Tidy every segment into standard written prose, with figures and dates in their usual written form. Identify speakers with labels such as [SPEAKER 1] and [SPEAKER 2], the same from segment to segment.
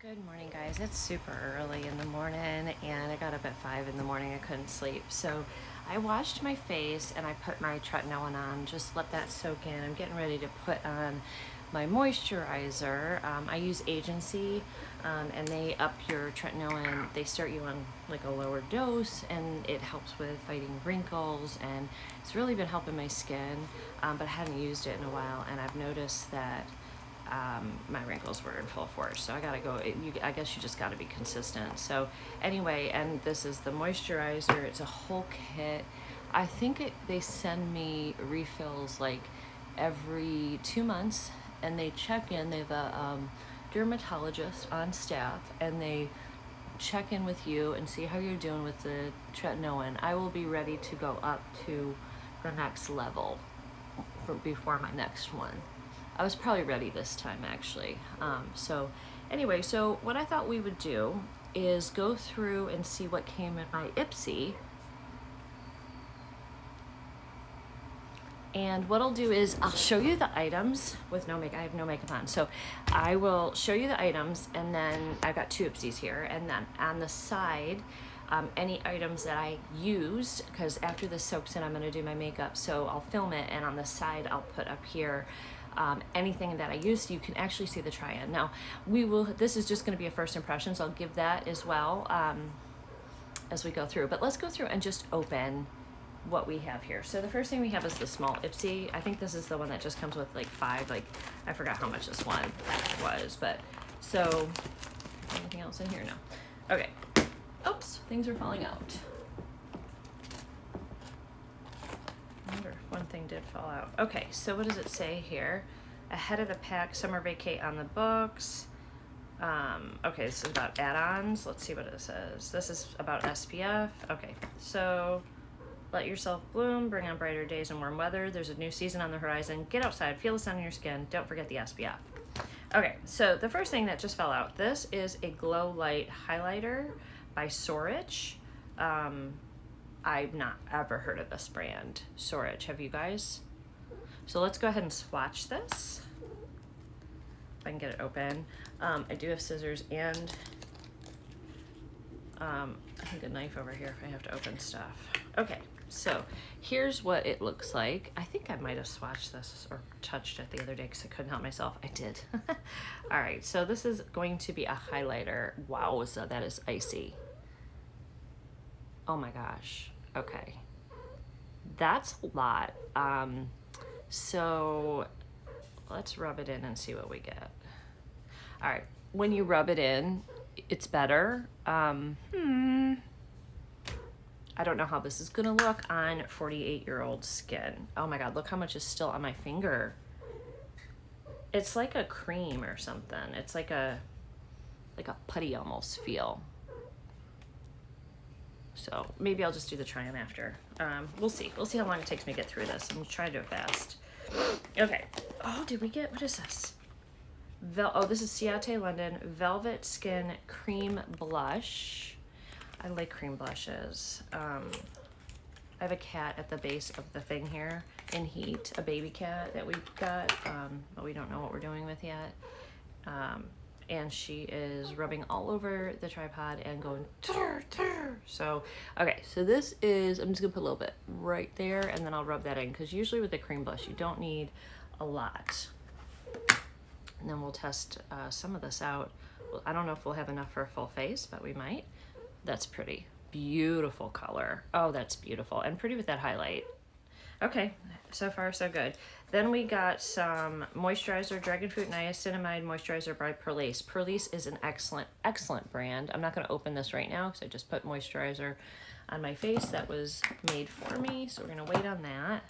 [SPEAKER 1] Good morning, guys. It's super early in the morning and I got up at 5 in the morning. I couldn't sleep. So I washed my face and I put my tretinoin on, just let that soak in. I'm getting ready to put on my moisturizer. I use Agency and they up your tretinoin. They start you on like a lower dose and it helps with fighting wrinkles, and it's really been helping my skin, but I hadn't used it in a while, and I've noticed that my wrinkles were in full force. So I gotta go, I guess you just gotta be consistent. So anyway, and this is the moisturizer. It's a whole kit. I think they send me refills like every 2 months, and they check in. They have a dermatologist on staff, and they check in with you and see how you're doing with the tretinoin. I will be ready to go up to the next level before my next one. I was probably ready this time, actually. So anyway, so what I thought we would do is go through and see what came in my Ipsy. And what I'll do is I'll show you the items with no makeup. I have no makeup on. So I will show you the items, and then I've got 2 Ipsys here. And then on the side, any items that I used, because after this soaks in, I'm gonna do my makeup. So I'll film it, and on the side, I'll put up here anything that I used. You can actually see the try-in. Now, this is just gonna be a first impression, so I'll give that as well as we go through. But let's go through and just open what we have here. So the first thing we have is the small Ipsy. I think this is the one that just comes with like 5, like I forgot how much this one was, but so anything else in here? No. Okay. Oops, things are falling out. I wonder if one thing did fall out. Okay, so what does it say here? Ahead of the pack, summer vacate on the books. Okay, this is about add-ons. Let's see what it says. This is about SPF. Okay, so let yourself bloom, bring on brighter days and warm weather. There's a new season on the horizon. Get outside, feel the sun on your skin. Don't forget the SPF. Okay, so the first thing that just fell out, this is a Glow Light Highlighter by Sorich. I've not ever heard of this brand, Sorich. Have you guys? So let's go ahead and swatch this. If I can get it open. I do have scissors and I think a knife over here if I have to open stuff. Okay, so here's what it looks like. I think I might have swatched this or touched it the other day because I couldn't help myself. I did. All right, so this is going to be a highlighter. Wow, so that is icy. Oh my gosh. Okay. That's a lot. So let's rub it in and see what we get. All right. When you rub it in, it's better. I don't know how this is gonna look on 48-year-old skin. Oh my God, look how much is still on my finger. It's like a cream or something. It's like a putty almost feel. So maybe I'll just do the try-on after. We'll see. We'll see how long it takes me to get through this. I'm trying to do it fast. Okay. Oh, did we get, what is this? This is Ciate London Velvet Skin Cream Blush. I like cream blushes. I have a cat at the base of the thing here in heat, a baby cat that we got, but we don't know what we're doing with yet. And she is rubbing all over the tripod and going turr, turr. So, okay, so this is, I'm just gonna put a little bit right there, and then I'll rub that in, because usually with a cream blush, you don't need a lot. And then we'll test some of this out. Well, I don't know if we'll have enough for a full face, but we might. That's pretty. Beautiful color. Oh, that's beautiful. And pretty with that highlight. Okay, so far so good. Then we got some moisturizer, Dragon Fruit Niacinamide Moisturizer by Perlace. Perlace is an excellent, excellent brand. I'm not gonna open this right now because I just put moisturizer on my face that was made for me. So we're gonna wait on that.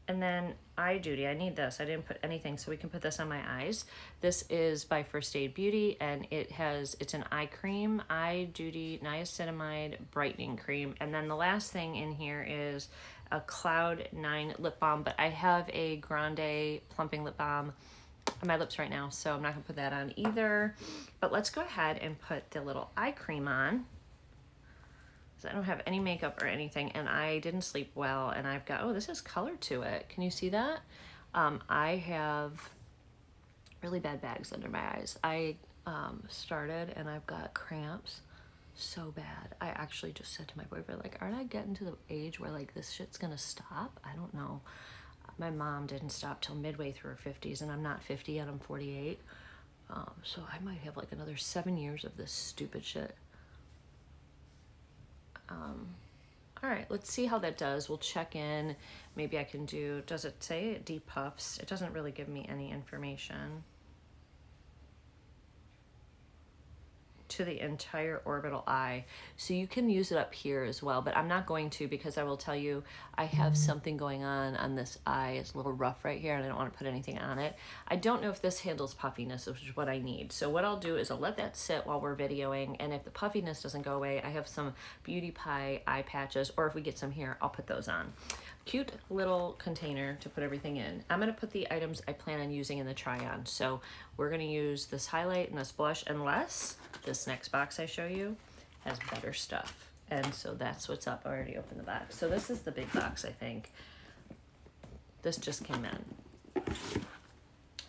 [SPEAKER 1] And then Eye Duty, I need this. I didn't put anything, so we can put this on my eyes. This is by First Aid Beauty, and it's an eye cream, Eye Duty Niacinamide Brightening Cream. And then the last thing in here is a Cloud 9 lip balm, but I have a Grande plumping lip balm on my lips right now, so I'm not gonna put that on either. But let's go ahead and put the little eye cream on. I don't have any makeup or anything, and I didn't sleep well, and I've got, oh, this has color to it. Can you see that? I have really bad bags under my eyes. I started, and I've got cramps so bad. I actually just said to my boyfriend, like, aren't I getting to the age where like this shit's gonna stop? I don't know. My mom didn't stop till midway through her 50s, and I'm not 50 yet, I'm 48. So I might have like another 7 years of this stupid shit. All right, let's see how that does. We'll check in. Maybe I can do, does it say it depuffs? It doesn't really give me any information. To the entire orbital eye. So you can use it up here as well, but I'm not going to, because I will tell you I have something going on this eye. It's a little rough right here and I don't want to put anything on it. I don't know if this handles puffiness, which is what I need. So what I'll do is I'll let that sit while we're videoing, and if the puffiness doesn't go away, I have some Beauty Pie eye patches, or if we get some here, I'll put those on. Cute little container to put everything in. I'm going to put the items I plan on using in the try-on. So we're going to use this highlight and this blush, unless this next box I show you has better stuff. And so that's what's up. I already opened the box. So this is the big box, I think. This just came in.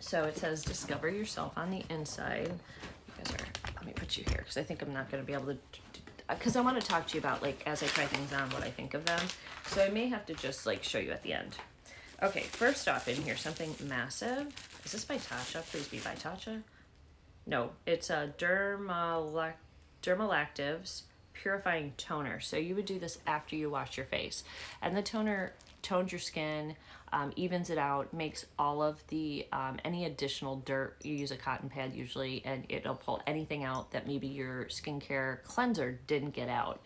[SPEAKER 1] So it says discover yourself on the inside. You guys are, let me put you here because I think I'm not going to be able to, because I want to talk to you about, like, as I try things on, what I think of them. So I may have to just like show you at the end. Okay, first off in here, something massive. Is this by Tatcha? Please be by Tatcha. No, it's a Dermalactives Purifying Toner. So you would do this after you wash your face. And the toner tones your skin, evens it out, makes all of the, any additional dirt, you use a cotton pad usually, and it'll pull anything out that maybe your skincare cleanser didn't get out.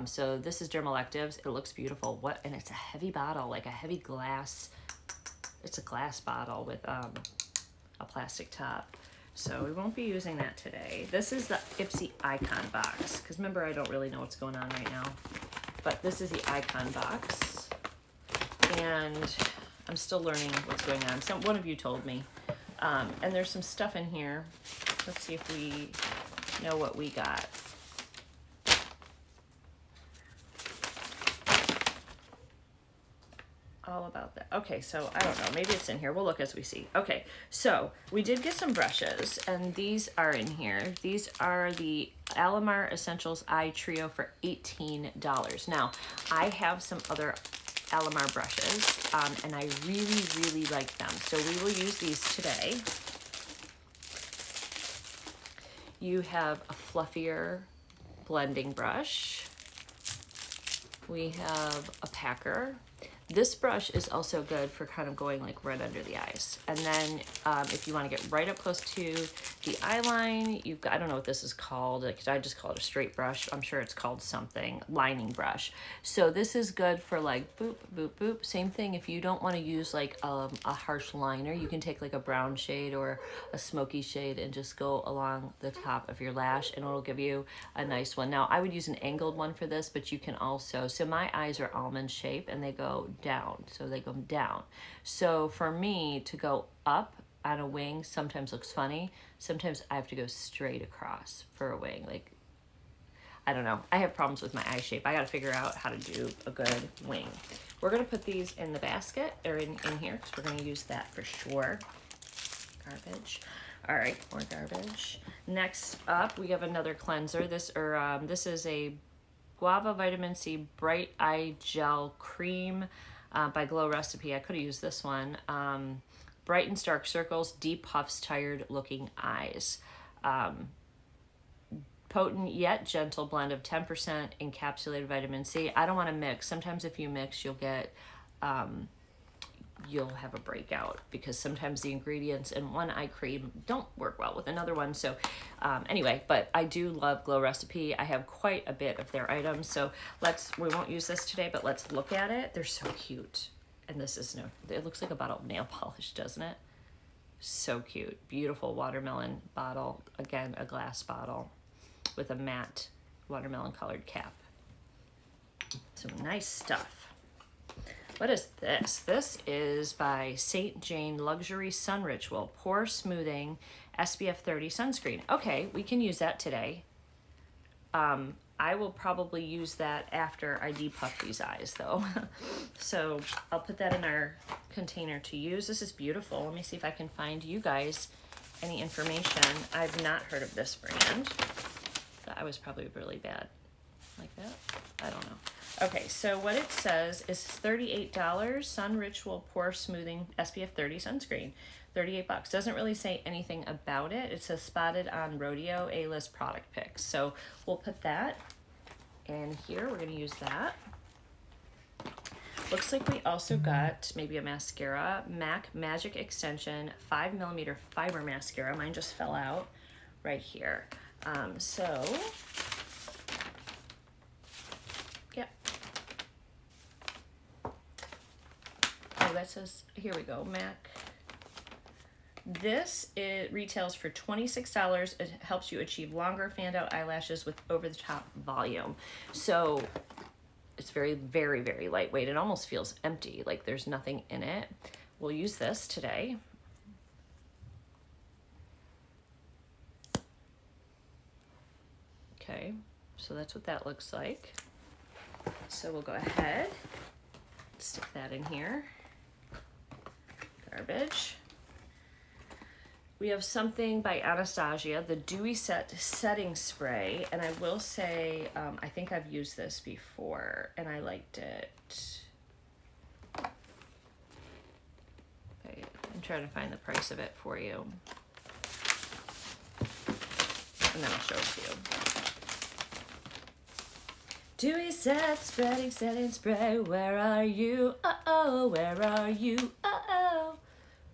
[SPEAKER 1] So this is Dermalactives. It looks beautiful. And it's a heavy bottle, like a heavy glass. It's a glass bottle with a plastic top. So we won't be using that today. This is the Ipsy Icon box, because remember, I don't really know what's going on right now. But this is the Icon box, and I'm still learning what's going on. One of you told me. And there's some stuff in here. Let's see if we know what we got. All about that. Okay, so I don't know, maybe it's in here. We'll look as we see. Okay, so we did get some brushes, and these are in here. These are the Alamar Essentials Eye Trio for $18. Now, I have some other Alamar brushes, and I really, really like them. So we will use these today. You have a fluffier blending brush. We have a packer. This brush is also good for kind of going like right under the eyes. And then if you want to get right up close to the eye line, you've got, I don't know what this is called. Like, I just call it a straight brush. I'm sure it's called something, lining brush. So this is good for like boop, boop, boop. Same thing if you don't want to use like a harsh liner, you can take like a brown shade or a smoky shade and just go along the top of your lash, and it'll give you a nice one. Now, I would use an angled one for this, but you can also, so my eyes are almond shape and they go down, so they go down. So for me to go up on a wing sometimes looks funny. Sometimes I have to go straight across for a wing. Like, I don't know. I have problems with my eye shape. I got to figure out how to do a good wing. We're going to put these in the basket, or in here, because we're going to use that for sure. Garbage. All right, more garbage. Next up, we have another cleanser. This is a Guava Vitamin C Bright Eye Gel Cream by Glow Recipe. I could have used this one. Brightens dark circles, deep puffs, tired looking eyes. Potent yet gentle blend of 10% encapsulated vitamin C. I don't want to mix. Sometimes if you mix, you'll get, you'll have a breakout, because sometimes the ingredients in one eye cream don't work well with another one. So anyway, but I do love Glow Recipe. I have quite a bit of their items. So we won't use this today, but let's look at it. They're so cute. And this is it looks like a bottle of nail polish, doesn't it? So cute. Beautiful watermelon bottle. Again, a glass bottle with a matte watermelon colored cap. So nice stuff. What is this? This is by St. Jane Luxury Sun Ritual Pore Smoothing SPF 30 Sunscreen. Okay, we can use that today. I will probably use that after I depuff these eyes though. So I'll put that in our container to use. This is beautiful. Let me see if I can find you guys any information. I've not heard of this brand. I was probably really bad like that. I don't know. Okay, so what it says is $38 Sun Ritual Pore Smoothing SPF 30 sunscreen. $38. Doesn't really say anything about it. It says spotted on Rodeo A-list product picks. So we'll put that in here. We're gonna use that. Looks like we also got maybe a mascara, MAC Magic Extension 5mm fiber mascara. Mine just fell out right here. Yeah. Oh, that says, here we go, MAC. This, it retails for $26. It helps you achieve longer fanned out eyelashes with over-the-top volume. So it's very, very, very lightweight. It almost feels empty, like there's nothing in it. We'll use this today. Okay, so that's what that looks like. So we'll go ahead, stick that in here. Garbage. We have something by Anastasia, the Dewy Set Setting Spray, and I will say, I think I've used this before, and I liked it. Okay, I'm trying to find the price of it for you, and then I'll show it to you. Dewy Set Spreading Setting Spray, where are you? Uh-oh, where are you? Uh-oh.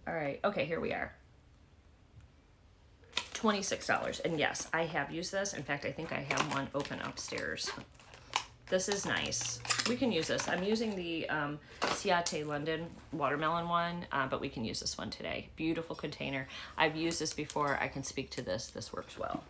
[SPEAKER 1] All right, okay, here we are. $26. And yes, I have used this. In fact, I think I have one open upstairs. This is nice. We can use this. I'm using the Ciate London watermelon one, but we can use this one today. Beautiful container. I've used this before. I can speak to this. This works well.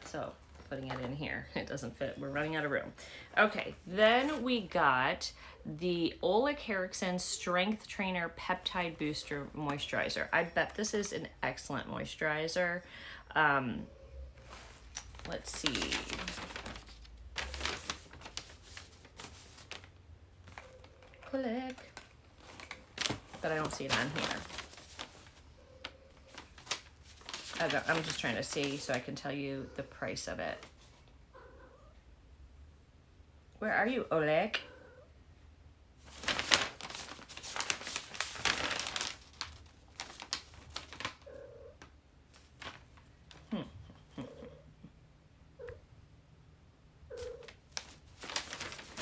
[SPEAKER 1] So putting it in here, it doesn't fit. We're running out of room. Okay, then we got the Oleg Erickson Strength Trainer Peptide Booster Moisturizer. I bet this is an excellent moisturizer. Let's see. Click. But I don't see it on here. I'm just trying to see so I can tell you the price of it. Where are you, Oleg?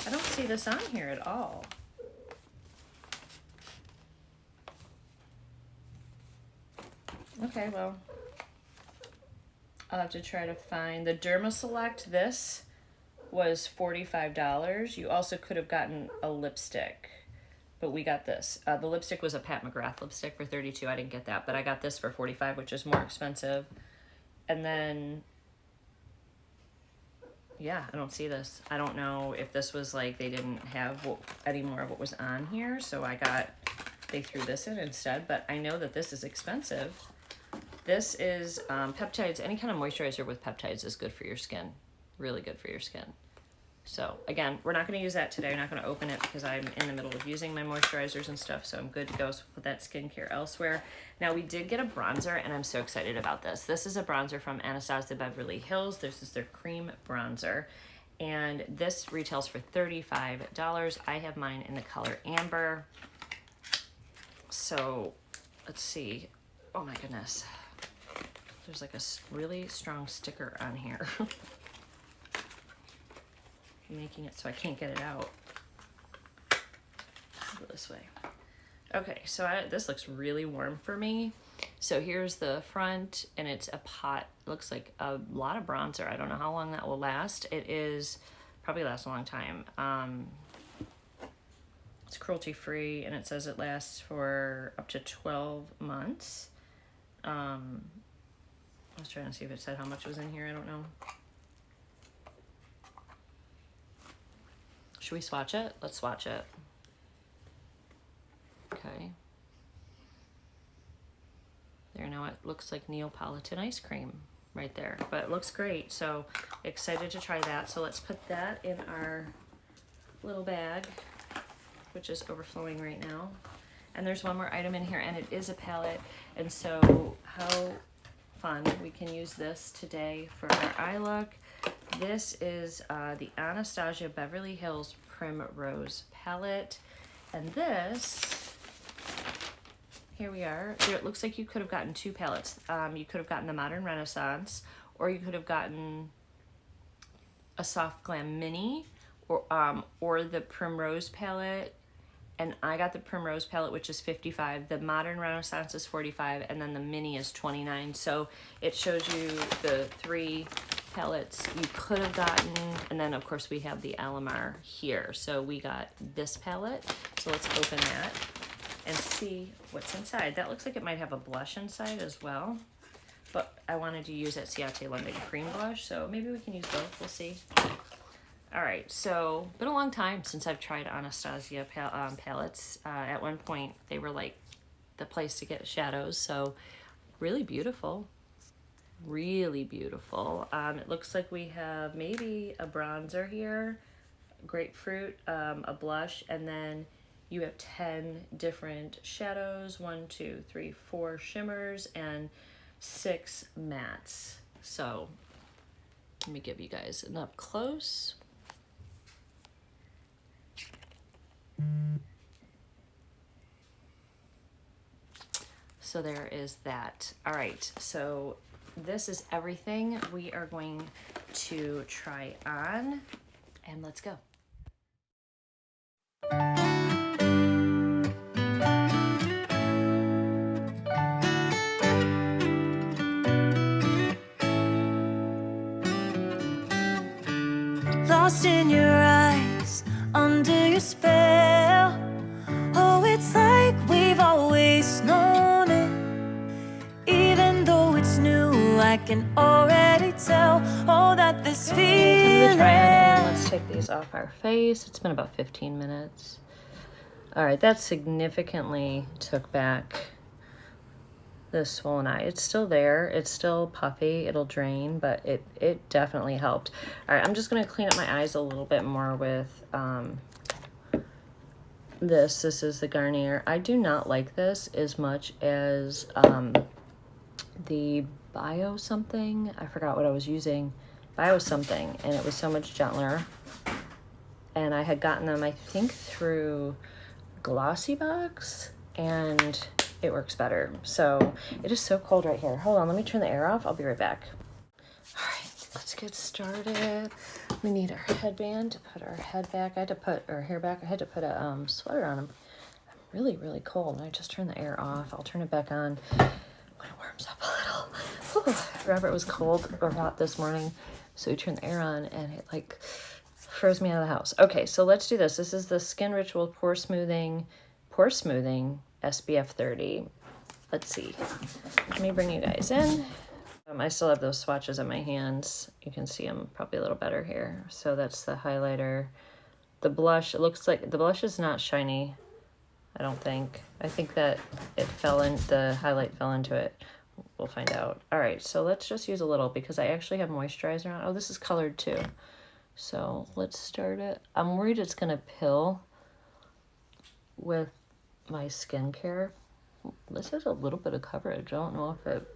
[SPEAKER 1] I don't see this on here at all. Okay, well, I'll have to try to find the Derma Select. This was $45. You also could have gotten a lipstick, but we got this. The lipstick was a Pat McGrath lipstick for $32. I didn't get that, but I got this for $45, which is more expensive. And then, yeah, I don't see this. I don't know if this was like they didn't have any more of what was on here, so they threw this in instead, but I know that this is expensive. This is peptides. Any kind of moisturizer with peptides is good for your skin. Really good for your skin. So again, we're not going to use that today. I'm not going to open it because I'm in the middle of using my moisturizers and stuff, so I'm good to go with that skincare elsewhere. Now we did get a bronzer, and I'm so excited about this. This is a bronzer from Anastasia Beverly Hills. This is their cream bronzer, and this retails for $35. I have mine in the color Amber. So let's see. Oh my goodness. There's like a really strong sticker on here. Making it so I can't get it out. I'll go this way. Okay, so this looks really warm for me. So here's the front, and it's a pot. Looks like a lot of bronzer. I don't know how long that will last. It is probably lasts a long time. It's cruelty free, and it says it lasts for up to 12 months. I was trying to see if it said how much was in here. I don't know. Should we swatch it? Let's swatch it. Okay. There, now it looks like Neapolitan ice cream right there, but it looks great. So excited to try that. So let's put that in our little bag, which is overflowing right now. And there's one more item in here, and it is a palette. And so how fun, we can use this today for our eye look. This is the Anastasia Beverly Hills Primrose palette. And this, here we are. There, it looks like you could have gotten two palettes. You could have gotten the Modern Renaissance, or you could have gotten a Soft Glam Mini, or the Primrose palette. And I got the Primrose palette, which is $55. The Modern Renaissance is $45, and then the Mini is $29. So it shows you the three palettes you could have gotten, and then of course we have the Alamar here. So we got this palette. So let's open that and see what's inside. That looks like it might have a blush inside as well, but I wanted to use that Ciate London cream blush, so maybe we can use both. We'll see. All right, so been a long time since I've tried Anastasia palettes. At one point, they were like the place to get shadows, so really beautiful, really beautiful. It looks like we have maybe a bronzer here, grapefruit, a blush, and then you have 10 different shadows, 1, 2, 3, 4 shimmers, and 6 mattes. So let me give you guys an up close. So there is that. All right, so this is everything we are going to try on, and let's go.
[SPEAKER 2] Lost in your eyes, under your spell. Oh, it's like we've always known it. Even though it's new, I can already tell. Oh, that this feeling.
[SPEAKER 1] Let's take these off our face. It's been about 15 minutes. All right, that significantly took back the swollen eye. It's still there. It's still puffy. It'll drain, but it definitely helped. All right, I'm just gonna clean up my eyes a little bit more with this. This is the Garnier. I do not like this as much as the Bio something. I forgot what I was using. Bio something, and it was so much gentler. And I had gotten them, I think, through Glossy Box, and it works better. So it is so cold right here. Hold on, let me turn the air off. I'll be right back. All right, let's get started. We need our headband to put our head back. I had to put our hair back. I had to put a sweater on. I'm really, really cold. I just turned the air off. I'll turn it back on when it warms up a little. Whew. Robert was cold or hot this morning, so he turned the air on and it like froze me out of the house. Okay, so let's do this. This is the Skin Ritual Pore Smoothing SPF 30. Let's see. Let me bring you guys in. I still have those swatches on my hands. You can see them probably a little better here. So that's the highlighter. The blush, it looks like the blush is not shiny, I don't think. I think that it fell in, the highlight fell into it. We'll find out. All right, so let's just use a little because I actually have moisturizer on. Oh, this is colored too. So let's start it. I'm worried it's gonna pill with my skincare. This has a little bit of coverage. I don't know if it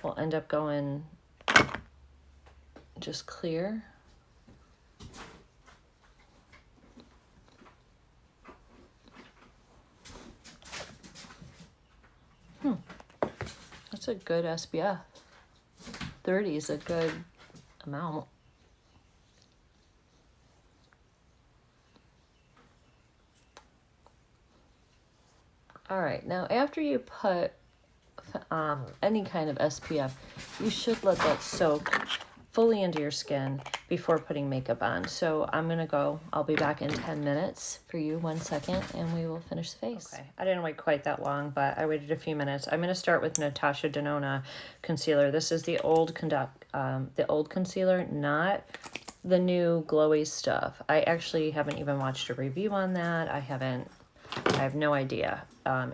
[SPEAKER 1] will end up going just clear. That's a good SPF. 30 is a good amount. All right, now after you put any kind of SPF, you should let that soak fully into your skin before putting makeup on. So I'm gonna go, I'll be back in 10 minutes for you, 1 second, and we will finish the face. Okay, I didn't wait quite that long, but I waited a few minutes. I'm gonna start with Natasha Denona concealer. This is the old concealer, not the new glowy stuff. I actually haven't even watched a review on that. I have no idea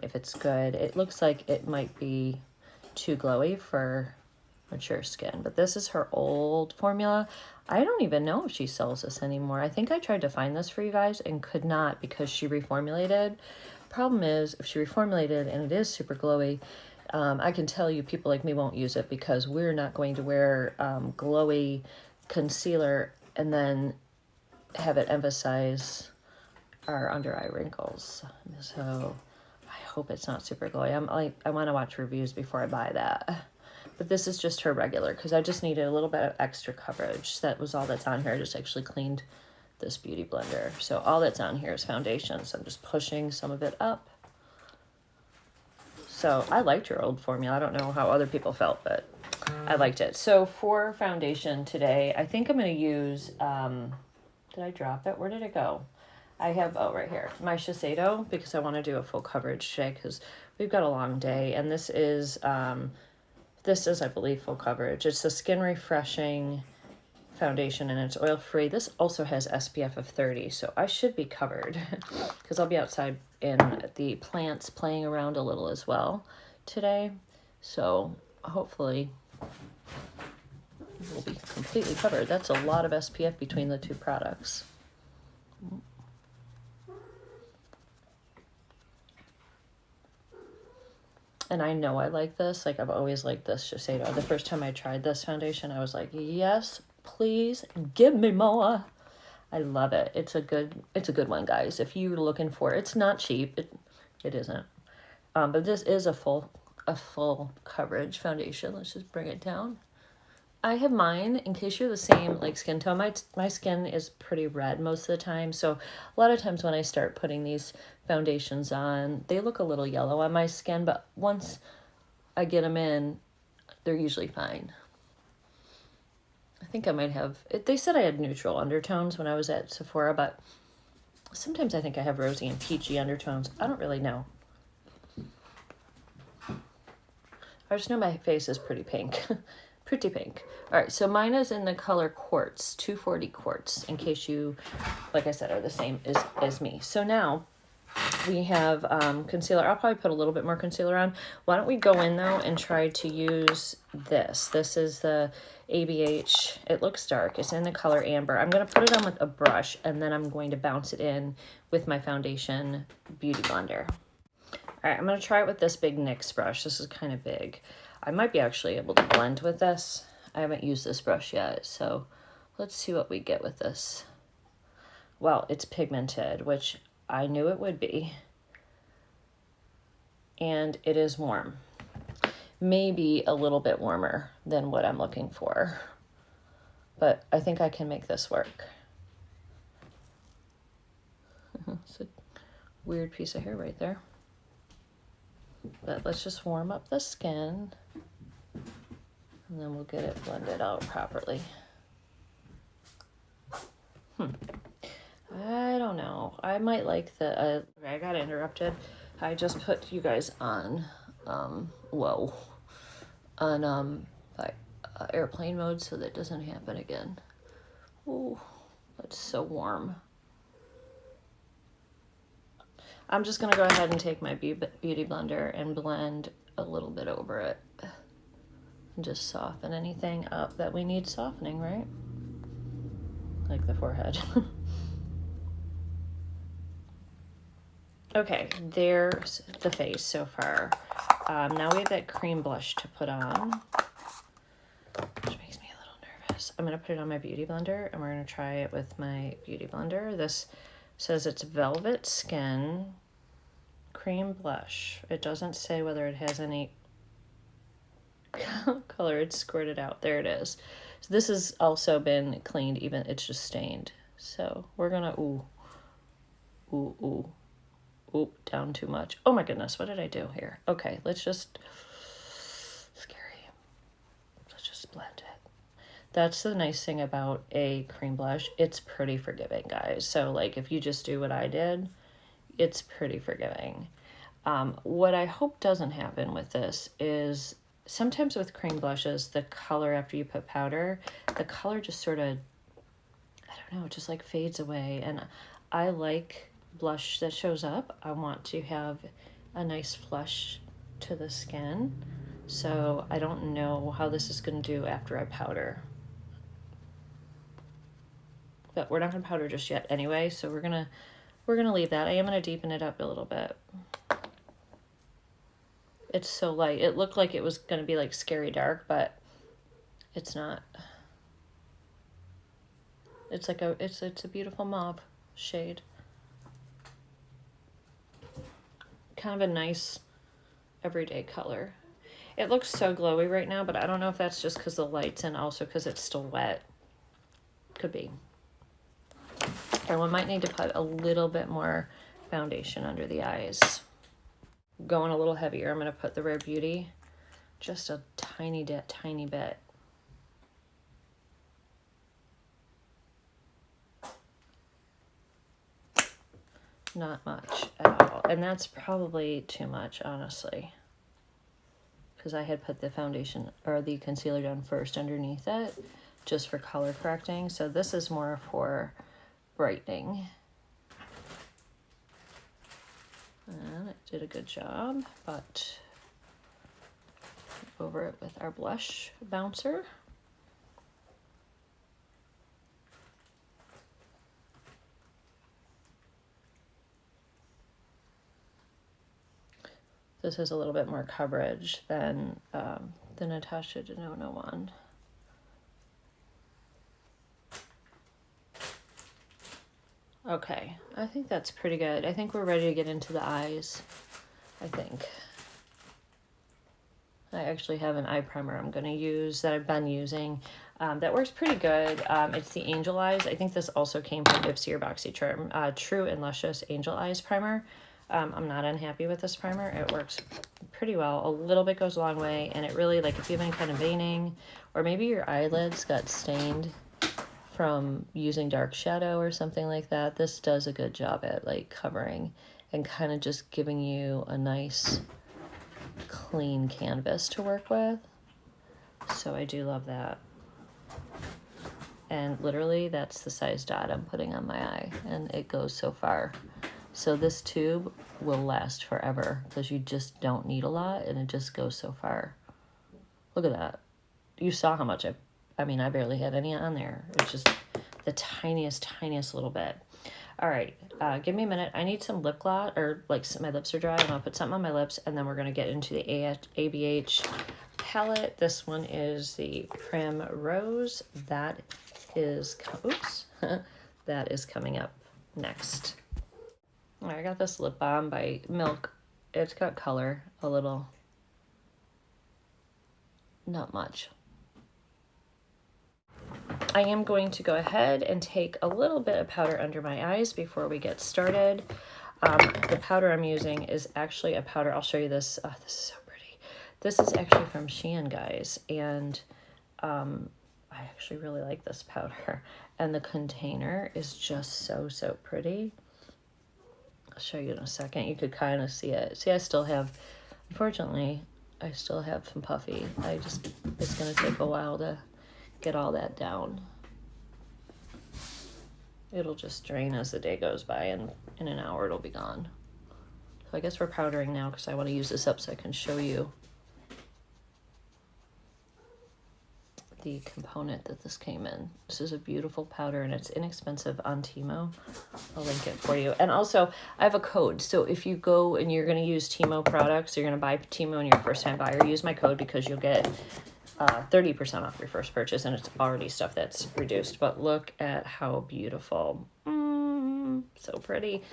[SPEAKER 1] if it's good. It looks like it might be too glowy for mature skin. But this is her old formula. I don't even know if she sells this anymore. I think I tried to find this for you guys and could not because she reformulated. Problem is, if she reformulated and it is super glowy, I can tell you people like me won't use it because we're not going to wear glowy concealer and then have it emphasize our under eye wrinkles. So I hope it's not super glowy. I want to watch reviews before I buy that. But this is just her regular because I just needed a little bit of extra coverage. That was all that's on here. I just actually cleaned this beauty blender. So all that's on here is foundation. So I'm just pushing some of it up. So I liked her old formula. I don't know how other people felt, but I liked it. So for foundation today, I think I'm going to use, did I drop it? Where did it go? I have, oh, right here, my Shiseido, because I want to do a full coverage today because we've got a long day. And this is, I believe, full coverage. It's the Skin Refreshing foundation and it's oil free. This also has SPF of 30, so I should be covered because I'll be outside in the plants playing around a little as well today. So hopefully we'll be completely covered. That's a lot of SPF between the two products. And I know I like this. Like, I've always liked this Shiseido. The first time I tried this foundation, I was like, yes, please give me more. I love it. It's a good one, guys. If you're looking for it, it's not cheap. It isn't. But this is a full coverage foundation. Let's just bring it down. I have mine, in case you're the same like skin tone. My skin is pretty red most of the time, so a lot of times when I start putting these foundations on, they look a little yellow on my skin, but once I get them in, they're usually fine. I think I might have, they said I had neutral undertones when I was at Sephora, but sometimes I think I have rosy and peachy undertones. I don't really know. I just know my face is pretty pink. Pretty pink. All right, so mine is in the color Quartz, 240 Quartz, in case you, like I said, are the same as me. So now we have concealer. I'll probably put a little bit more concealer on. Why don't we go in, though, and try to use this. This is the ABH. It looks dark. It's in the color Amber. I'm going to put it on with a brush, and then I'm going to bounce it in with my foundation beauty blender. All right, I'm going to try it with this big NYX brush. This is kind of big. I might be actually able to blend with this. I haven't used this brush yet, so let's see what we get with this. Well, it's pigmented, which I knew it would be. And it is warm. Maybe a little bit warmer than what I'm looking for. But I think I can make this work. It's a weird piece of hair right there. But let's just warm up the skin. And then we'll get it blended out properly. I don't know. I might like the... I got interrupted. I just put you guys on... airplane mode so that doesn't happen again. Ooh, that's so warm. I'm just going to go ahead and take my beauty blender and blend a little bit over it. And just soften anything up that we need softening, right? Like the forehead. Okay, there's the face so far. Now we have that cream blush to put on, which makes me a little nervous. I'm going to put it on my beauty blender, and we're going to try it with my beauty blender. This says it's Velvet Skin Cream Blush. It doesn't say whether it has any color. It's squirted out. There it is. So this has also been cleaned, even it's just stained. So we're gonna ooh, down too much. Oh my goodness, what did I do here? Okay, let's just, scary. Let's just blend it. That's the nice thing about a cream blush. It's pretty forgiving, guys. So like if you just do what I did, it's pretty forgiving. What I hope doesn't happen with this is sometimes with cream blushes, the color after you put powder, the color just sort of, I don't know, it just like fades away. And I like blush that shows up. I want to have a nice flush to the skin. So I don't know how this is going to do after I powder. But we're not going to powder just yet anyway, so we're going to leave that. I am going to deepen it up a little bit. It's so light. It looked like it was going to be like scary dark, but it's not. It's like it's a beautiful mauve shade. Kind of a nice everyday color. It looks so glowy right now, but I don't know if that's just because the light's in, also because it's still wet. Could be. And we might need to put a little bit more foundation under the eyes. Going a little heavier, I'm going to put the Rare Beauty just a tiny bit. Not much at all. And that's probably too much, honestly, because I had put the foundation or the concealer down first underneath it just for color correcting. So this is more for brightening. And it did a good job, but over it with our blush bouncer. This is a little bit more coverage than the Natasha Denona one. Okay, I think that's pretty good. I think we're ready to get into the eyes, I think. I actually have an eye primer I'm going to use that I've been using. That works pretty good. It's the Angel Eyes. I think this also came from Ipsy or BoxyCharm. True and Luscious Angel Eyes Primer. I'm not unhappy with this primer. It works pretty well. A little bit goes a long way, and it really, like, if you have any kind of veining, or maybe your eyelids got stained from using dark shadow or something like that, this does a good job at, like, covering and kind of just giving you a nice clean canvas to work with. So I do love that. And literally that's the size dot I'm putting on my eye, and it goes so far. So this tube will last forever because you just don't need a lot, and it just goes so far. Look at that. You saw how much I mean, I barely had any on there. It's just the tiniest little bit. All right, give me a minute. I need some lip gloss, or like my lips are dry. I'm gonna put something on my lips, and then we're gonna get into the ABH palette. This one is the Prim Rose. That is, oops, that is coming up next. All right, I got this lip balm by Milk. It's got color, a little, not much. I am going to go ahead and take a little bit of powder under my eyes before we get started. The powder I'm using is actually a powder. I'll show you this. Oh, this is so pretty. This is actually from Shein, guys, and I actually really like this powder. And the container is just so pretty. I'll show you in a second. You could kind of see it. See, I still have, unfortunately, I still have some puffy. It's going to take a while to get all that down. It'll just drain as the day goes by, and in an hour it'll be gone. So I guess we're powdering now because I want to use this up so I can show you the component that this came in. This is a beautiful powder, and it's inexpensive on Timo. I'll link it for you. And also, I have a code. So if you go and you're going to use Timo products, you're going to buy Timo and you're a first-time buyer, use my code because you'll get 30% off your first purchase, and it's already stuff that's reduced. But look at how beautiful. So pretty.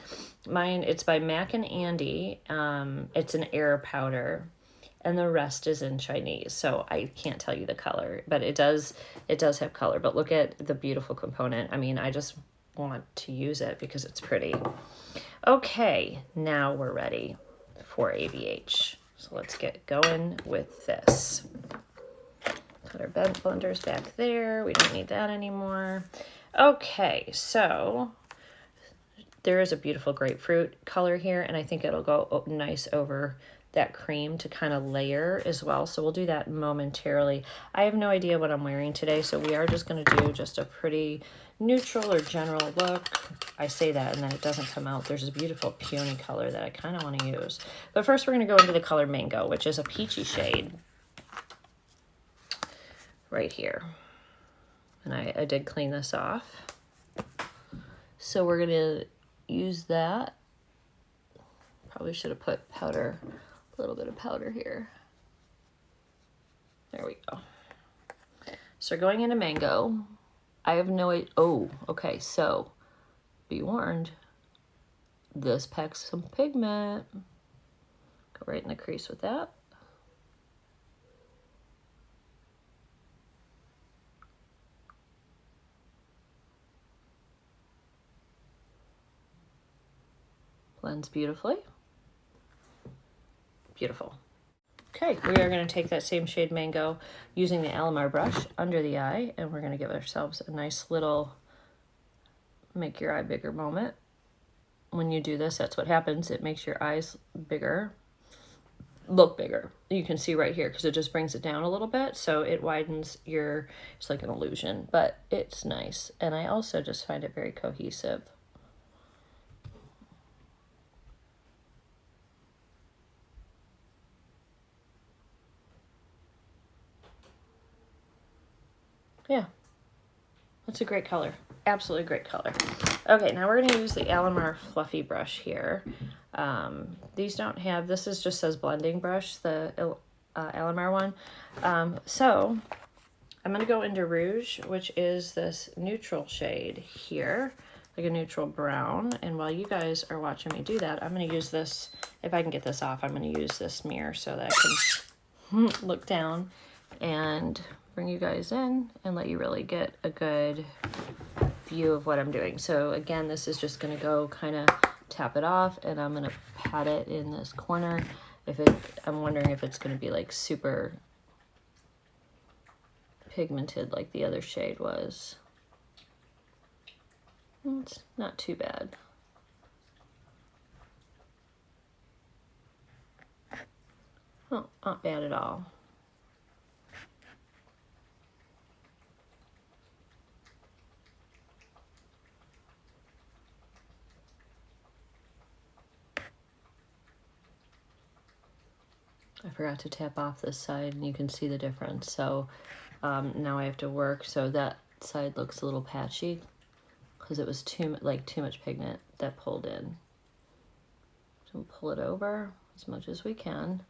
[SPEAKER 1] Mine, it's by Mac and Andy. It's an air powder, and the rest is in Chinese, so I can't tell you the color, but it does have color. But look at the beautiful component. I mean, I just want to use it because it's pretty. Okay, now we're ready for ABH. So let's get going with this. Put our bed blenders back there. We don't need that anymore. Okay, so there is a beautiful grapefruit color here, and I think it'll go nice over that cream to kind of layer as well. So we'll do that momentarily. I have no idea what I'm wearing today, so we are just going to do just a pretty neutral or general look. I say that and then it doesn't come out. There's a beautiful peony color that I kind of want to use. But first we're going to go into the color Mango, which is a peachy shade. right here. And I did clean this off. So we're gonna use that. Probably should have put powder, a little bit of powder here. There we go. So going into mango, I have no idea. Oh, okay, so be warned, this packs some pigment. Go right in the crease with that. Blends beautifully. Beautiful. Okay, we are going to take that same shade Mango using the Alamar brush under the eye, and we're going to give ourselves a nice little make your eye bigger moment. When you do this, that's what happens. It makes your eyes bigger, look bigger. You can see right here because it just brings it down a little bit, so it widens your, it's like an illusion, but it's nice. And I also just find it very cohesive. Yeah, that's a great color. Absolutely great color. Okay, now we're going to use the Alamar Fluffy brush here. These don't have, this is just says blending brush, the Alamar one. So I'm going to go into Rouge, which is this neutral shade here, like a neutral brown. And while you guys are watching me do that, I'm going to use this, if I can get this off, I'm going to use this mirror so that I can look down and bring you guys in and let you really get a good view of what I'm doing. So again, this is just going to go kind of tap it off, and I'm going to pat it in this corner. I'm wondering if it's going to be like super pigmented like the other shade was. It's not too bad. Oh, not bad at all. I forgot to tap off this side, and you can see the difference. So now I have to work so that side looks a little patchy because it was too much pigment that pulled in. So we'll pull it over as much as we can.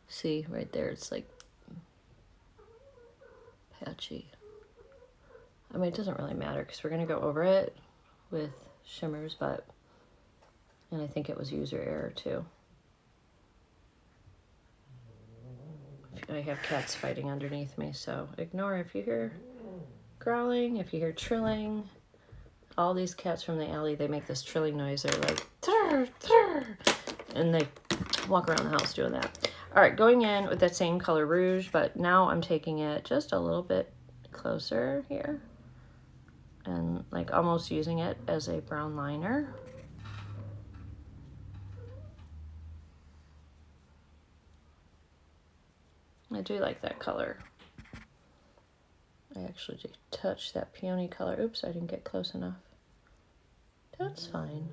[SPEAKER 1] See right there, it's like patchy. I mean, it doesn't really matter because we're gonna go over it with shimmers, and I think it was user error too. I have cats fighting underneath me, so ignore if you hear growling, if you hear trilling. All these cats from the alley, they make this trilling noise. They're like, "Trr, trr," and they walk around the house doing that. All right, going in with that same color Rouge, but now I'm taking it just a little bit closer here and like almost using it as a brown liner. I do like that color. I actually did touch that peony color. Oops, I didn't get close enough. That's fine.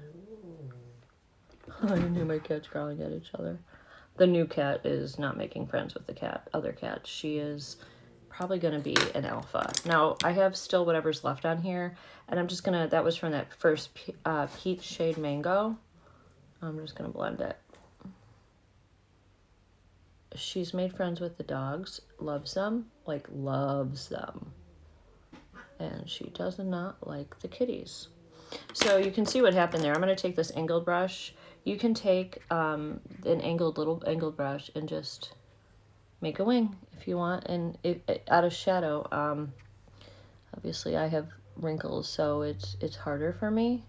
[SPEAKER 1] I knew my cats growling at each other. The new cat is not making friends with the other cat. She is probably going to be an alpha. Now, I have still whatever's left on here, and I'm just going to, that was from that first peach shade Mango. I'm just going to blend it. She's made friends with the dogs, loves them, like loves them. And she does not like the kitties. So you can see what happened there. I'm going to take this angled brush. You can take an little angled brush and just make a wing if you want. And out of shadow, obviously I have wrinkles, so it's harder for me.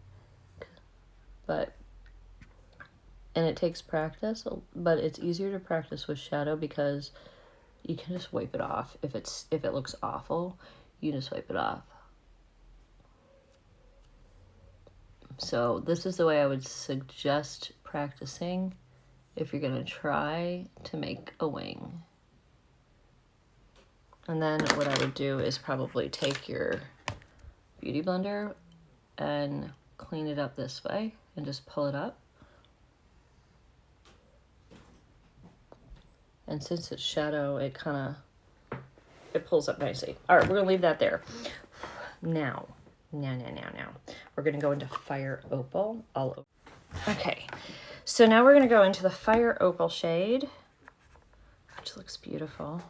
[SPEAKER 1] And it takes practice, but it's easier to practice with shadow because you can just wipe it off. If it looks awful, you just wipe it off. So this is the way I would suggest practicing if you're going to try to make a wing. And then what I would do is probably take your beauty blender and clean it up this way and just pull it up. And since it's shadow, it pulls up nicely. All right, we're gonna leave that there. Now, we're gonna go into Fire Opal. Okay, so now we're gonna go into the Fire Opal shade, which looks beautiful.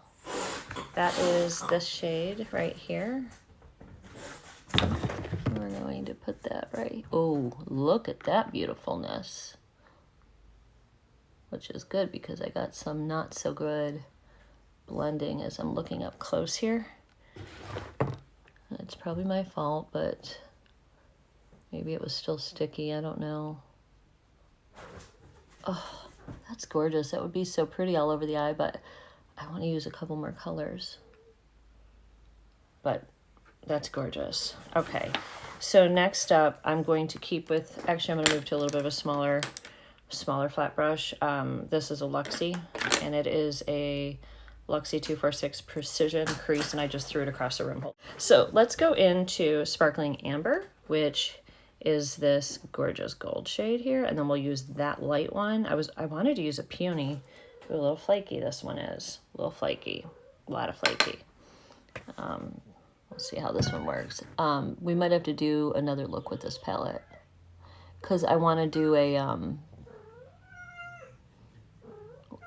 [SPEAKER 1] That is this shade right here. We're going to put that right. Oh, look at that beautifulness. Which is good because I got some not so good blending as I'm looking up close here. It's probably my fault, but maybe it was still sticky. I don't know. Oh, that's gorgeous. That would be so pretty all over the eye, but I want to use a couple more colors. But that's gorgeous. Okay, so next up, I'm going to keep with, actually I'm going to move to a little bit of a smaller flat brush. This is a Luxie, and it is a Luxie 246 Precision Crease, and I just threw it across the room. So let's go into Sparkling Amber, which is this gorgeous gold shade here, and then we'll use that light one. I wanted to use a peony, but a little flaky this one is. A little flaky, a lot of flaky. Let's see how this one works. We might have to do another look with this palette because I want to do a,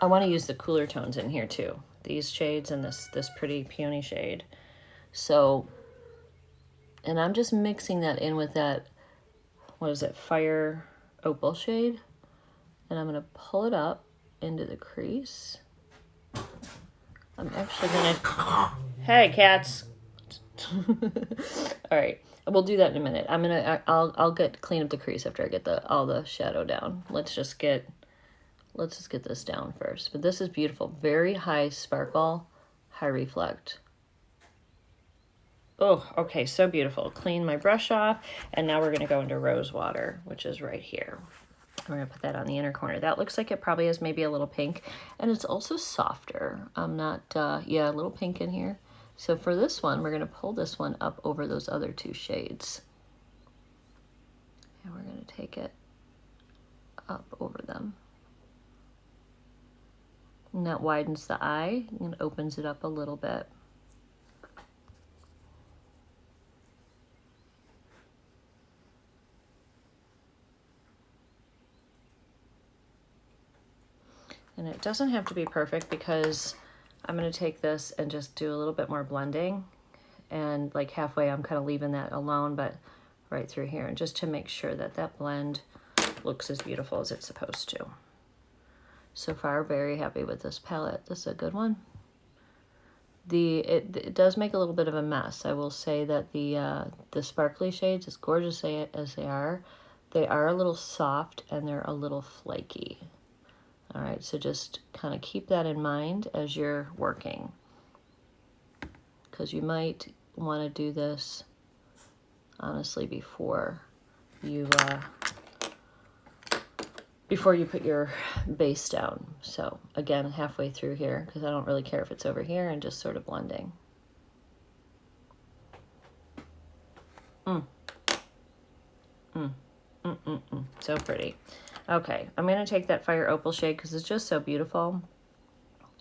[SPEAKER 1] I want to use the cooler tones in here too. These shades and this pretty peony shade. So, and I'm just mixing that in with that, what is it, Fire Opal shade. And I'm going to pull it up into the crease. I'm actually going to, hey cats. All right, we'll do that in a minute. I'll clean up the crease after I get all the shadow down. Let's just get this down first. But this is beautiful. Very high sparkle, high reflect. Oh, okay, so beautiful. Clean my brush off, and now we're gonna go into Rose Water, which is right here. We're gonna put that on the inner corner. That looks like it probably has maybe a little pink, and it's also softer. I'm not, yeah, a little pink in here. So for this one, we're gonna pull this one up over those other two shades. And we're gonna take it up over them. And that widens the eye and opens it up a little bit. And it doesn't have to be perfect because I'm going to take this and just do a little bit more blending, and like halfway I'm kind of leaving that alone, but right through here, and just to make sure that that blend looks as beautiful as it's supposed to. So far, very happy with this palette. This is a good one. It does make a little bit of a mess. I will say that the sparkly shades, as gorgeous as they are a little soft and they're a little flaky. All right, so just kind of keep that in mind as you're working, because you might want to do this honestly before you put your base down. So again, halfway through here, because I don't really care if it's over here, and just sort of blending. So pretty. Okay, I'm going to take that Fire Opal shade because it's just so beautiful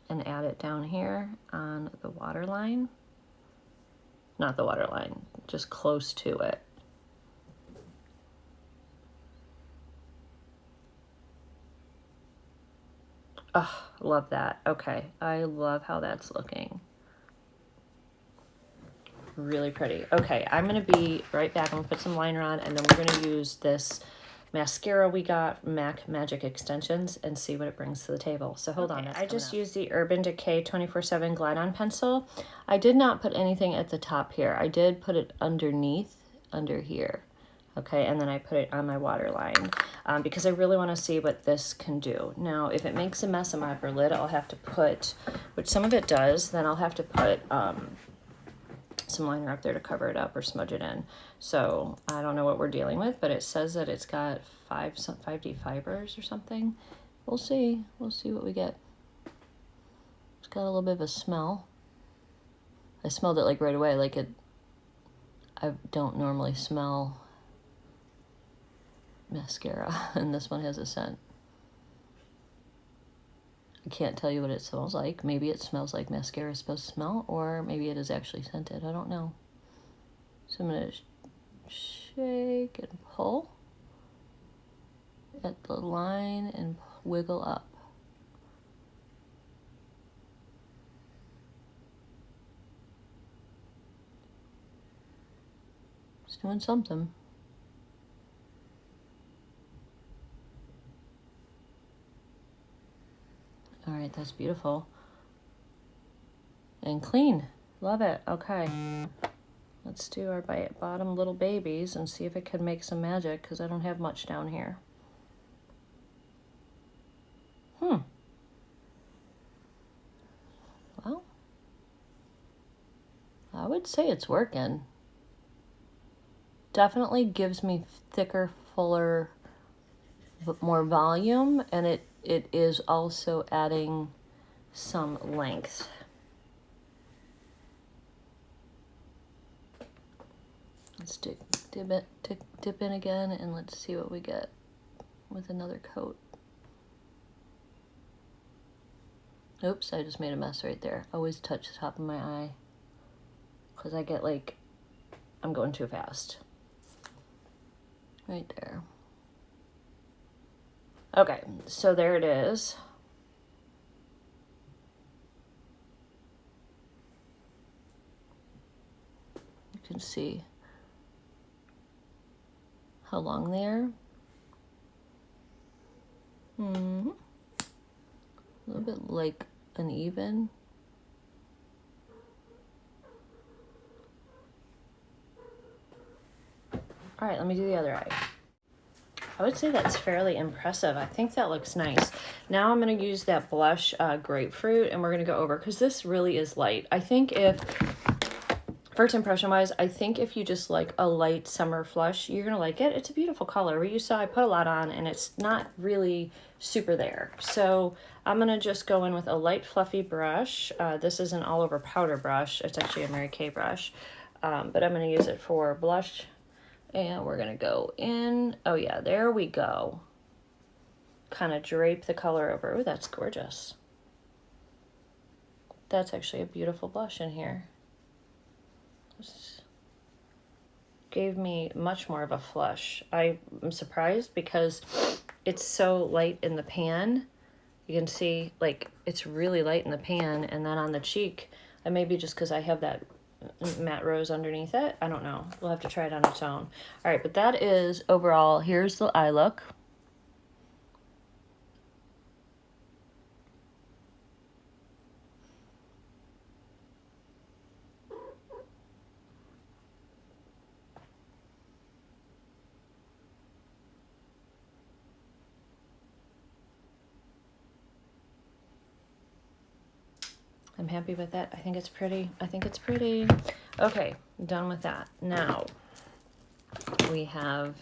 [SPEAKER 1] and add it down here on the waterline. Not the waterline, just close to it. Oh, love that. Okay, I love how that's looking. Really pretty. Okay, I'm going to be right back. I'm going to put some liner on, and then we're going to use this mascara we got, MAC Magic Extensions, and see what it brings to the table. So hold on. I just used the Urban Decay 24/7 Glide On Pencil. I did not put anything at the top here. I did put it underneath, under here. Okay, and then I put it on my waterline because I really want to see what this can do. Now, if it makes a mess on my upper lid, I'll have to put, which some of it does, then I'll have to put some liner up there to cover it up or smudge it in. So I don't know what we're dealing with, but it says that it's got 5D fibers or something. We'll see. We'll see what we get. It's got a little bit of a smell. I smelled it like right away. Like it, I don't normally smell mascara, and this one has a scent.
[SPEAKER 3] I can't tell you what it smells like. Maybe it smells like mascara is supposed to smell, or maybe it is actually scented. I don't know. So I'm going to shake and pull at the line and wiggle up. It's doing something. All right, that's beautiful. And clean. Love it. Okay. Let's do our bottom little babies and see if it can make some magic, because I don't have much down here. Well, I would say it's working. Definitely gives me thicker, fuller, but more volume, and it is also adding some length. Let's dip in again, and let's see what we get with another coat. Oops, I just made a mess right there. Always touch the top of my eye, because I get like, I'm going too fast. Right there. Okay, so there it is. You can see how long they are. A little bit like uneven. All right, let me do the other eye. I would say that's fairly impressive. I think that looks nice. Now I'm going to use that blush grapefruit, and we're going to go over, because this really is light. I think if, first impression wise, I think if you just like a light summer flush, you're going to like it. It's a beautiful color. You saw I put a lot on, and it's not really super there. So I'm going to just go in with a light fluffy brush. This is an all over powder brush. It's actually a Mary Kay brush, but I'm going to use it for blush. And we're gonna go in, oh yeah, there we go. Kind of drape the color over. Oh, that's gorgeous. That's actually a beautiful blush in here. This gave me much more of a flush. I'm surprised because it's so light in the pan. You can see like it's really light in the pan, and then on the cheek, and maybe just because I have that matte rose underneath it. I don't know. We'll have to try it on its own. All right, but that is overall. Here's the eye look. I'm happy with that. I think it's pretty. I think it's pretty. Okay, done with that. Now we have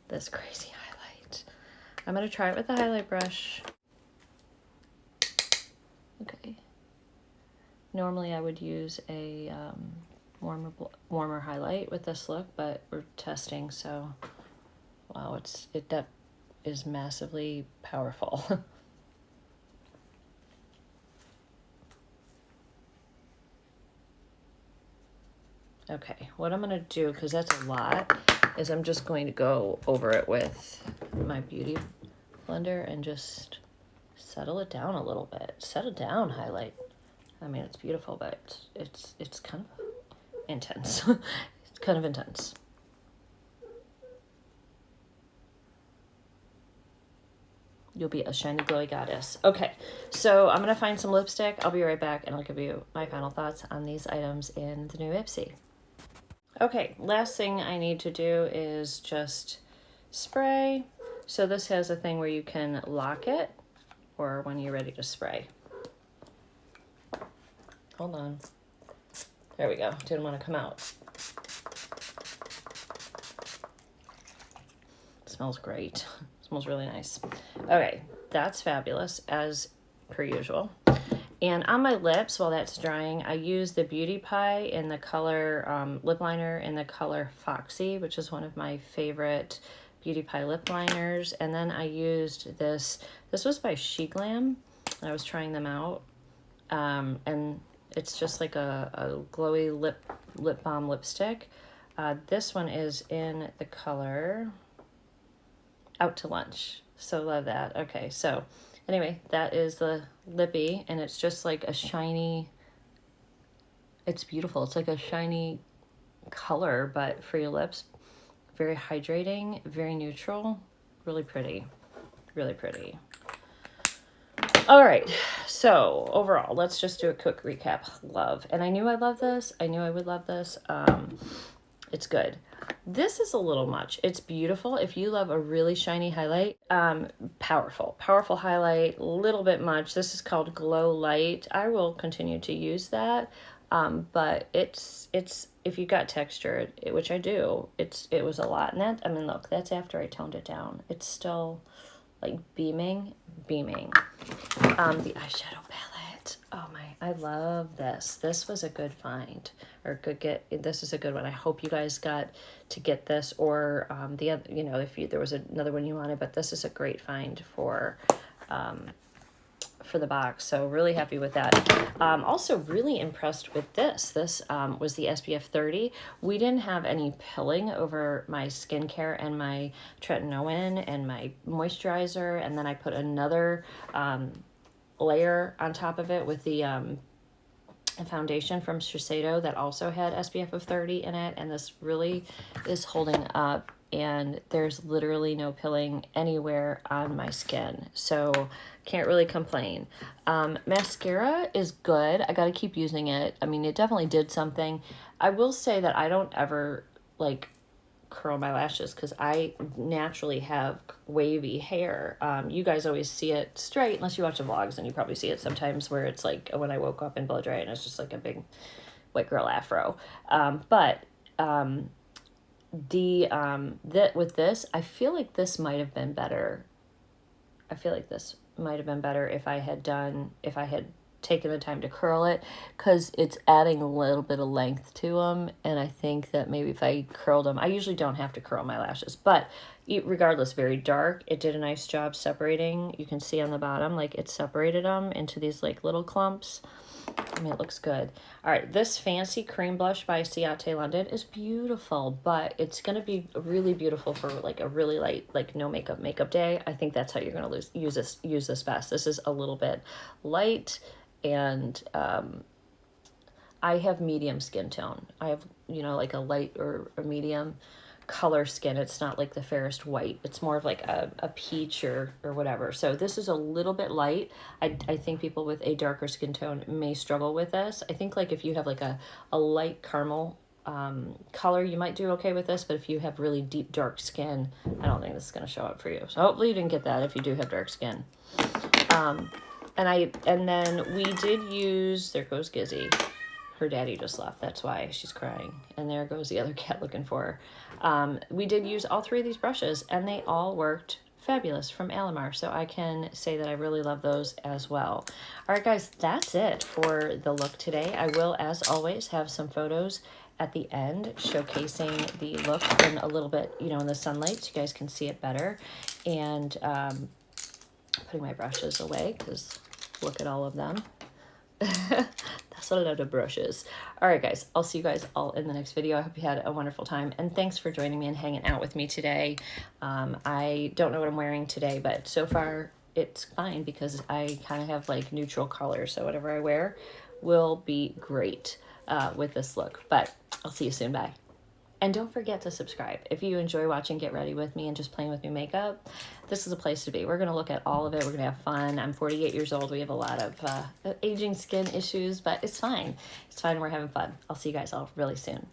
[SPEAKER 3] this crazy highlight. I'm going to try it with the highlight brush. Okay. Normally I would use a warmer highlight with this look, but we're testing, so wow, that is massively powerful. Okay, what I'm gonna do, because that's a lot, is I'm just going to go over it with my beauty blender and just settle it down a little bit. Settle down, highlight. I mean, it's beautiful, but it's kind of intense. It's kind of intense. You'll be a shiny, glowy goddess. Okay, so I'm gonna find some lipstick. I'll be right back, and I'll give you my final thoughts on these items in the new Ipsy. Okay, last thing I need to do is just spray. So this has a thing where you can lock it, or when you're ready to spray. Hold on. There we go. Didn't want to come out. It smells great. It smells really nice. Okay, that's fabulous, as per usual. And on my lips, while that's drying, I use the Beauty Pie in the color, lip liner in the color Foxy, which is one of my favorite Beauty Pie lip liners. And then I used this was by She Glam, I was trying them out. And it's just like a glowy lip balm lipstick. This one is in the color Out to Lunch. So love that. Okay, so anyway, that is the lippy, and it's just like a shiny, it's beautiful. It's like a shiny color, but for your lips. Very hydrating, very neutral, really pretty, really pretty. All right, so overall, let's just do a quick recap. Love, and I knew I loved this. I knew I would love this. It's good. This is a little much. It's beautiful. If you love a really shiny highlight, powerful highlight, a little bit much. This is called Glow Light. I will continue to use that. But it's, if you got texture, which I do, it was a lot. And that, I mean, look, that's after I toned it down. It's still like beaming. The eyeshadow palette. Oh my, I love this. This was a good find, or this is a good one. I hope you guys got to get this, or the other, you know, if there was another one you wanted, but this is a great find for the box. So really happy with that. Also really impressed with this. This was the SPF 30. We didn't have any pilling over my skincare and my tretinoin and my moisturizer. And then I put another layer on top of it with the foundation from Shiseido that also had SPF of 30 in it. And this really is holding up. And there's literally no pilling anywhere on my skin, so can't really complain. Mascara is good. I gotta keep using it. I mean, it definitely did something. I will say that I don't ever like curl my lashes because I naturally have wavy hair. You guys always see it straight unless you watch the vlogs, and you probably see it sometimes where it's like when I woke up and blow dry and it's just like a big white girl afro. With this, I feel like this might have been better. I feel like this might have been better if I had taken the time to curl it, because it's adding a little bit of length to them. And I think that maybe if I curled them, I usually don't have to curl my lashes, but regardless, very dark. It did a nice job separating. You can see on the bottom, like it separated them into these like little clumps. I mean, it looks good. All right, this Fancy Cream Blush by Ciate London is beautiful, but it's going to be really beautiful for like a really light, like no makeup day. I think that's how you're going to use this best. This is a little bit light, and I have medium skin tone. I have, like a light or a medium color skin. It's not like the fairest white. It's more of like a peach or whatever. So this is a little bit light. I think people with a darker skin tone may struggle with this. I think like if you have like a light caramel color, you might do okay with this, but if you have really deep dark skin, I don't think this is going to show up for you. So hopefully you didn't get that if you do have dark skin. And then we did use, there goes Gizzy. Her daddy just left. That's why she's crying. And there goes the other cat looking for her. We did use all three of these brushes, and they all worked fabulous from Alamar. So I can say that I really love those as well. All right, guys, that's it for the look today. I will, as always, have some photos at the end showcasing the look in a little bit, in the sunlight, so you guys can see it better. And putting my brushes away, because look at all of them. That's a lot of brushes. All right, guys, I'll see you guys all in the next video. I hope you had a wonderful time, and thanks for joining me and hanging out with me today. I don't know what I'm wearing today, but so far it's fine because I kind of have like neutral colors, so whatever I wear will be great with this look. But I'll see you soon. Bye. And don't forget to subscribe. If you enjoy watching Get Ready With Me and just playing with new makeup, this is a place to be. We're going to look at all of it. We're going to have fun. I'm 48 years old. We have a lot of aging skin issues, but it's fine. It's fine. We're having fun. I'll see you guys all really soon.